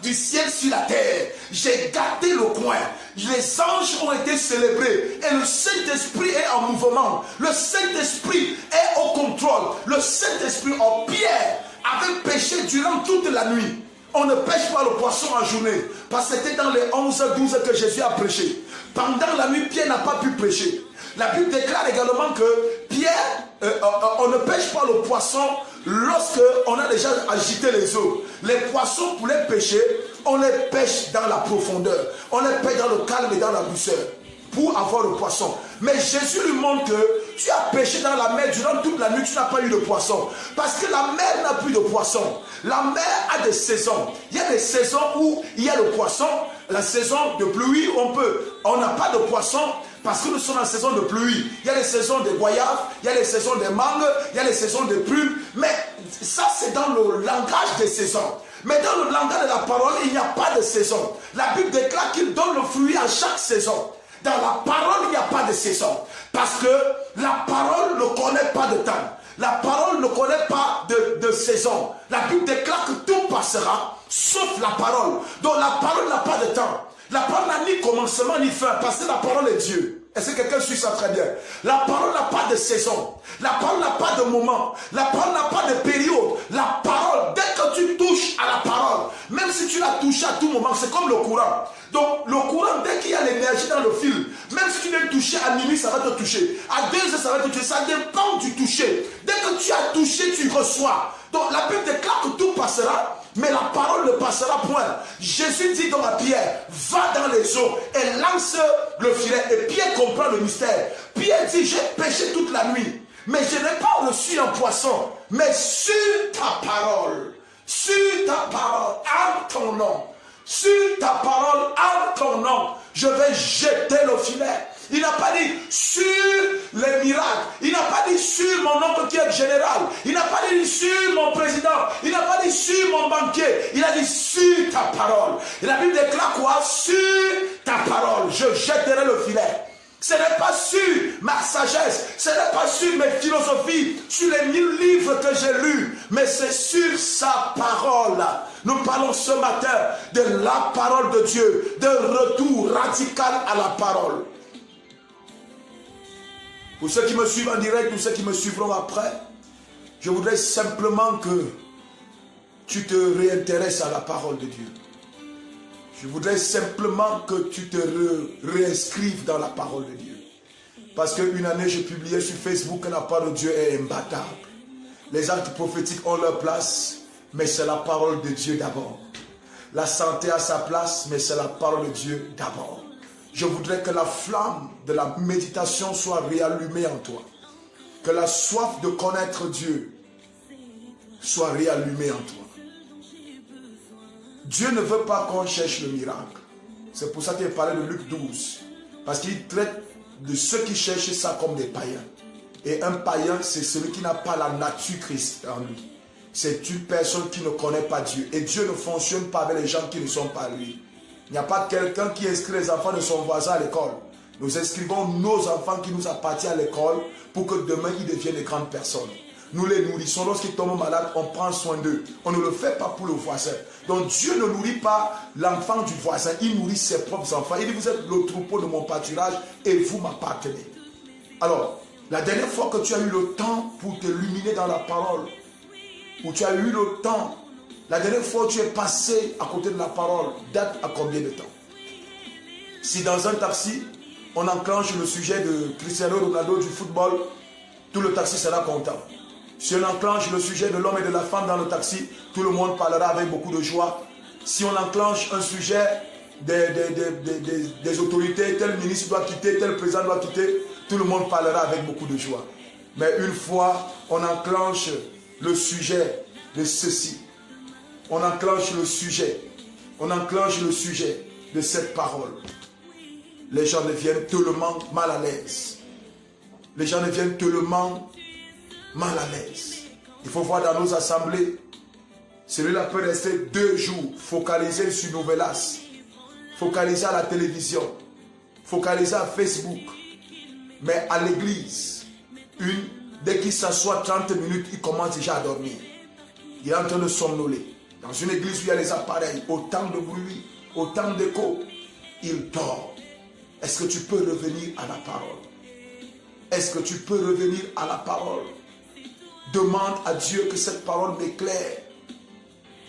du ciel sur la terre. J'ai gardé le coin. Les anges ont été célébrés et le Saint-Esprit est en mouvement. Le Saint-Esprit est au contrôle. Le Saint-Esprit, en Pierre, avait péché durant toute la nuit. On ne pêche pas le poisson en journée. Parce que c'était dans les 11-12 que Jésus a prêché. Pendant la nuit, Pierre n'a pas pu prêcher. La Bible déclare également que Pierre, on ne pêche pas le poisson lorsque on a déjà agité les eaux. Les poissons, pour les pêcher, on les pêche dans la profondeur. On les pêche dans le calme et dans la douceur pour avoir le poisson. Mais Jésus lui montre que tu as pêché dans la mer durant toute la nuit, tu n'as pas eu de poisson. Parce que la mer n'a plus de poisson. La mer a des saisons. Il y a des saisons où il y a le poisson. La saison de pluie, on n'a pas de poisson parce que nous sommes en saison de pluie. Il y a les saisons des goyaves, il y a les saisons des mangues, il y a les saisons des prunes. Mais ça, c'est dans le langage des saisons. Mais dans le langage de la parole, il n'y a pas de saison. La Bible déclare qu'il donne le fruit à chaque saison. Dans la parole, il n'y a pas de saison. Parce que la parole ne connaît pas de temps. La parole ne connaît pas de saison. La Bible déclare que tout passera, sauf la parole. Donc la parole n'a pas de temps. La parole n'a ni commencement ni fin, parce que la parole est Dieu. Est-ce que quelqu'un suit ça très bien? La parole n'a pas de saison. La parole n'a pas de moment. La parole n'a pas de période. La parole, dès que tu touches à la parole, même si tu l'as touché à tout moment, c'est comme le courant. Donc le courant, dès qu'il y a l'énergie dans le fil, même si tu viens toucher à minuit, ça va te toucher. À 2 heures, ça va te toucher. Ça dépend du toucher. Dès que tu as touché, tu reçois. Donc la Bible déclare que tout passera, mais la parole ne passera point. Jésus dit donc à Pierre, va dans les eaux et lance le filet. Et Pierre comprend le mystère. Pierre dit, j'ai pêché toute la nuit, mais je n'ai pas reçu un poisson. Mais sur ta parole, en ton nom, sur ta parole, en ton nom, je vais jeter le filet. Il n'a pas dit sur les miracles. Il n'a pas dit sur mon oncle qui est général. Il n'a pas dit sur mon président. Il n'a pas dit sur mon banquier. Il a dit sur ta parole. Et la Bible déclare quoi? Sur ta parole, je jetterai le filet. Ce n'est pas sur ma sagesse, ce n'est pas sur mes philosophies, sur les 1000 livres que j'ai lus, mais c'est sur sa parole. Nous parlons ce matin de la parole de Dieu, de retour radical à la parole. Pour ceux qui me suivent en direct, ou ceux qui me suivront après, je voudrais simplement que tu te réintéresses à la parole de Dieu. Je voudrais simplement que tu te réinscrives dans la parole de Dieu. Parce qu'une année, j'ai publié sur Facebook que la parole de Dieu est imbattable. Les actes prophétiques ont leur place, mais c'est la parole de Dieu d'abord. La santé a sa place, mais c'est la parole de Dieu d'abord. Je voudrais que la flamme de la méditation soit réallumée en toi. Que la soif de connaître Dieu soit réallumée en toi. Dieu ne veut pas qu'on cherche le miracle. C'est pour ça qu'il parlait de Luc 12. Parce qu'il traite de ceux qui cherchent ça comme des païens. Et un païen, c'est celui qui n'a pas la nature Christ en lui. C'est une personne qui ne connaît pas Dieu. Et Dieu ne fonctionne pas avec les gens qui ne sont pas lui. Il n'y a pas quelqu'un qui inscrit les enfants de son voisin à l'école. Nous inscrivons nos enfants qui nous appartiennent à l'école pour que demain ils deviennent des grandes personnes. Nous les nourrissons. Lorsqu'ils tombent malades, on prend soin d'eux. On ne le fait pas pour le voisin. Donc Dieu ne nourrit pas l'enfant du voisin. Il nourrit ses propres enfants. Il dit, vous êtes le troupeau de mon pâturage et vous m'appartenez. Alors, la dernière fois que tu as eu le temps pour t'illuminer dans la parole, où tu as eu le temps, la dernière fois où tu es passé à côté de la parole, date à combien de temps? Si dans un taxi, on enclenche le sujet de Cristiano Ronaldo du football, tout le taxi sera content. Si on enclenche le sujet de l'homme et de la femme dans le taxi, tout le monde parlera avec beaucoup de joie. Si on enclenche un sujet des autorités, tel ministre doit quitter, tel président doit quitter, tout le monde parlera avec beaucoup de joie. Mais une fois, on enclenche le sujet de ceci. On enclenche le sujet de cette parole. Les gens deviennent tellement mal à l'aise. Les gens deviennent tellement mal à l'aise. Il faut voir dans nos assemblées, celui-là peut rester 2 jours focalisé sur Novelas, focalisé à la télévision, focalisé à Facebook. Mais à l'église, dès qu'il s'assoit 30 minutes, il commence déjà à dormir. Il est en train de somnoler. Dans une église où il y a les appareils, autant de bruit, autant d'écho, il dort. Est-ce que tu peux revenir à la parole? Est-ce que tu peux revenir à la parole? Demande à Dieu que cette parole m'éclaire.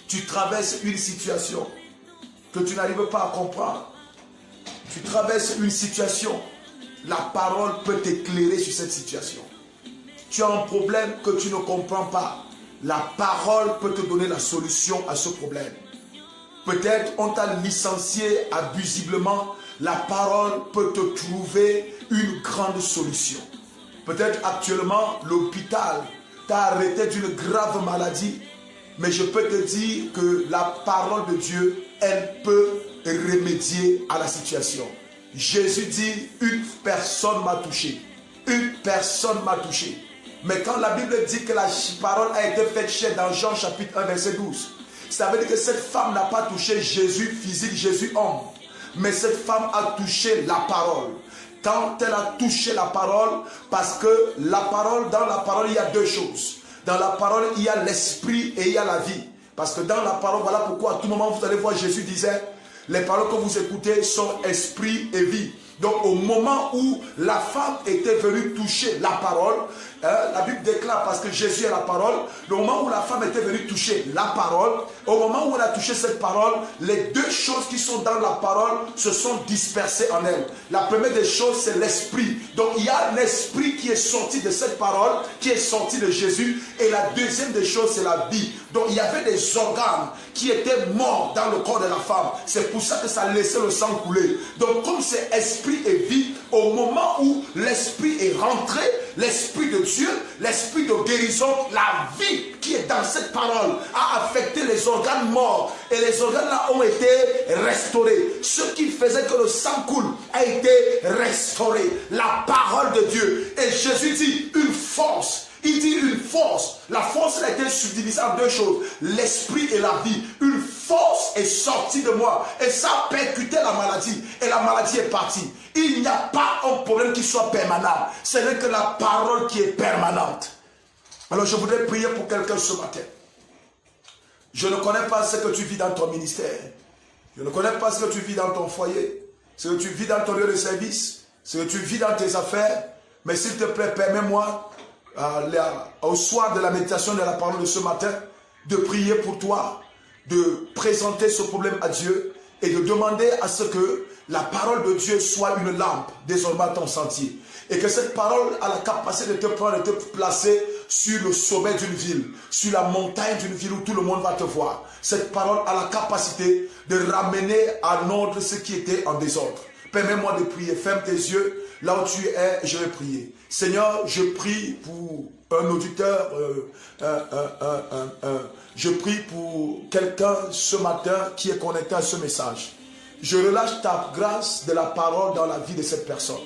Tu traverses une situation que tu n'arrives pas à comprendre. Tu traverses une situation, la parole peut t'éclairer sur cette situation. Tu as un problème que tu ne comprends pas. La parole peut te donner la solution à ce problème. Peut-être on t'a licencié abusivement. La parole peut te trouver une grande solution. Peut-être actuellement l'hôpital t'a arrêté d'une grave maladie. Mais je peux te dire que la parole de Dieu, elle peut remédier à la situation. Jésus dit, une personne m'a touché. Une personne m'a touché. Mais quand la Bible dit que la parole a été faite chair dans Jean chapitre 1 verset 12, ça veut dire que cette femme n'a pas touché Jésus physique, Jésus homme. Mais cette femme a touché la parole. Quand elle a touché la parole, parce que la parole, dans la parole, il y a deux choses. Dans la parole, il y a l'esprit et il y a la vie. Parce que dans la parole, voilà pourquoi à tout moment, vous allez voir, Jésus disait, les paroles que vous écoutez sont esprit et vie. Donc au moment où la femme était venue toucher la parole, la Bible déclare, parce que Jésus est la parole, le moment où la femme était venue toucher la parole, au moment où elle a touché cette parole, les deux choses qui sont dans la parole se sont dispersées en elle. La première des choses, c'est l'esprit. Donc il y a un esprit qui est sorti de cette parole, qui est sorti de Jésus. Et la deuxième des choses, c'est la vie. Donc il y avait des organes qui étaient morts dans le corps de la femme. C'est pour ça que ça laissait le sang couler. Donc comme c'est esprit et vie, au moment où l'esprit est rentré, l'esprit de Dieu, l'esprit de guérison, la vie qui est dans cette parole a affecté les organes morts. Et les organes là ont été restaurés. Ce qui faisait que le sang coule a été restauré. La parole de Dieu. Et Jésus dit une force. Il dit une force. La force a été subdivisée en deux choses. L'esprit et la vie. Une force est sortie de moi. Et ça a percuté la maladie. Et la maladie est partie. Il n'y a pas un problème qui soit permanent. Ce n'est que la parole qui est permanente. Alors je voudrais prier pour quelqu'un ce matin. Je ne connais pas ce que tu vis dans ton ministère. Je ne connais pas ce que tu vis dans ton foyer. Ce que tu vis dans ton lieu de service. Ce que tu vis dans tes affaires. Mais s'il te plaît, permets-moi au soir de la méditation de la parole de ce matin, de prier pour toi, de présenter ce problème à Dieu et de demander à ce que la parole de Dieu soit une lampe désormais à ton sentier. Et que cette parole a la capacité de te prendre et de te placer sur le sommet d'une ville, sur la montagne d'une ville où tout le monde va te voir. Cette parole a la capacité de ramener à l'ordre ce qui était en désordre. Permets-moi de prier. Ferme tes yeux. Là où tu es, je vais prier. Seigneur, je prie pour un auditeur, je prie pour quelqu'un ce matin qui est connecté à ce message. Je relâche ta grâce de la parole dans la vie de cette personne.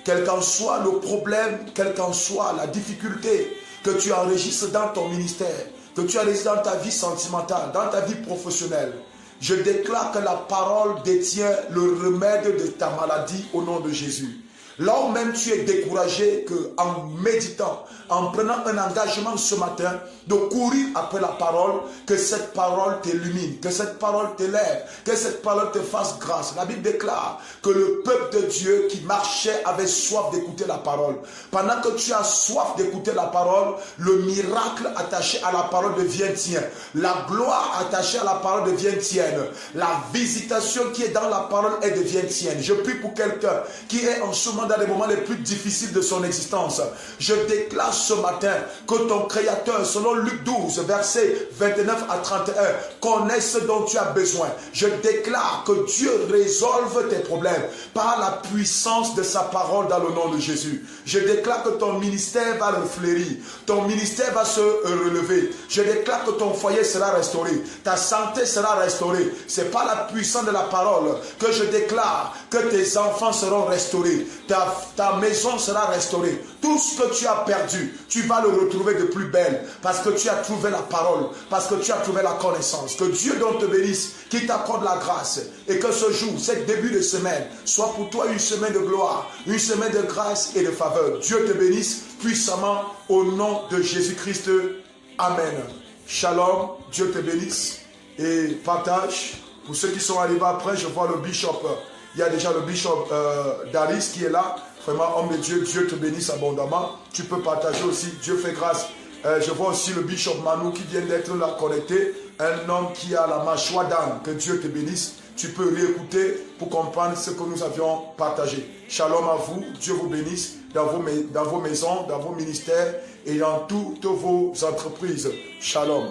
Quel qu'en soit le problème, quelle qu'en soit la difficulté que tu enregistres dans ton ministère, que tu enregistres dans ta vie sentimentale, dans ta vie professionnelle, je déclare que la parole détient le remède de ta maladie au nom de Jésus. Là où même tu es découragé, qu'en méditant, en prenant un engagement ce matin, de courir après la parole, que cette parole t'illumine, que cette parole t'élève, que cette parole te fasse grâce. La Bible déclare que le peuple de Dieu qui marchait avait soif d'écouter la parole. Pendant que tu as soif d'écouter la parole, le miracle attaché à la parole devient tien. La gloire attachée à la parole devient tienne. La visitation qui est dans la parole, elle devient tienne. Je prie pour quelqu'un qui est en ce moment dans les moments les plus difficiles de son existence. Je déclare ce matin que ton Créateur, selon Luc 12, versets 29 à 31, connaît ce dont tu as besoin. Je déclare que Dieu résolve tes problèmes par la puissance de sa parole dans le nom de Jésus. Je déclare que ton ministère va refleurir, ton ministère va se relever. Je déclare que ton foyer sera restauré, ta santé sera restaurée. C'est par la puissance de la parole que je déclare que tes enfants seront restaurés, ta maison sera restaurée. Tout ce que tu as perdu, tu vas le retrouver de plus belle, parce que tu as trouvé la parole, parce que tu as trouvé la connaissance. Que Dieu donc te bénisse, qu'il t'accorde la grâce, et que ce jour, ce début de semaine, soit pour toi une semaine de gloire, une semaine de grâce et de faveur. Dieu te bénisse puissamment au nom de Jésus-Christ. Amen. Shalom, Dieu te bénisse. et partage. Pour ceux qui sont arrivés après, je vois le bishop. Il y a déjà le bishop Daris qui est là. Vraiment, homme de Dieu, Dieu te bénisse abondamment. Tu peux partager aussi, Dieu fait grâce. Je vois aussi le bishop Manu qui vient d'être là connecté. Un homme qui a la mâchoire d'âne. Que Dieu te bénisse. Tu peux réécouter pour comprendre ce que nous avions partagé. Shalom à vous. Dieu vous bénisse dans vos maisons, dans vos ministères et dans toutes vos entreprises. Shalom.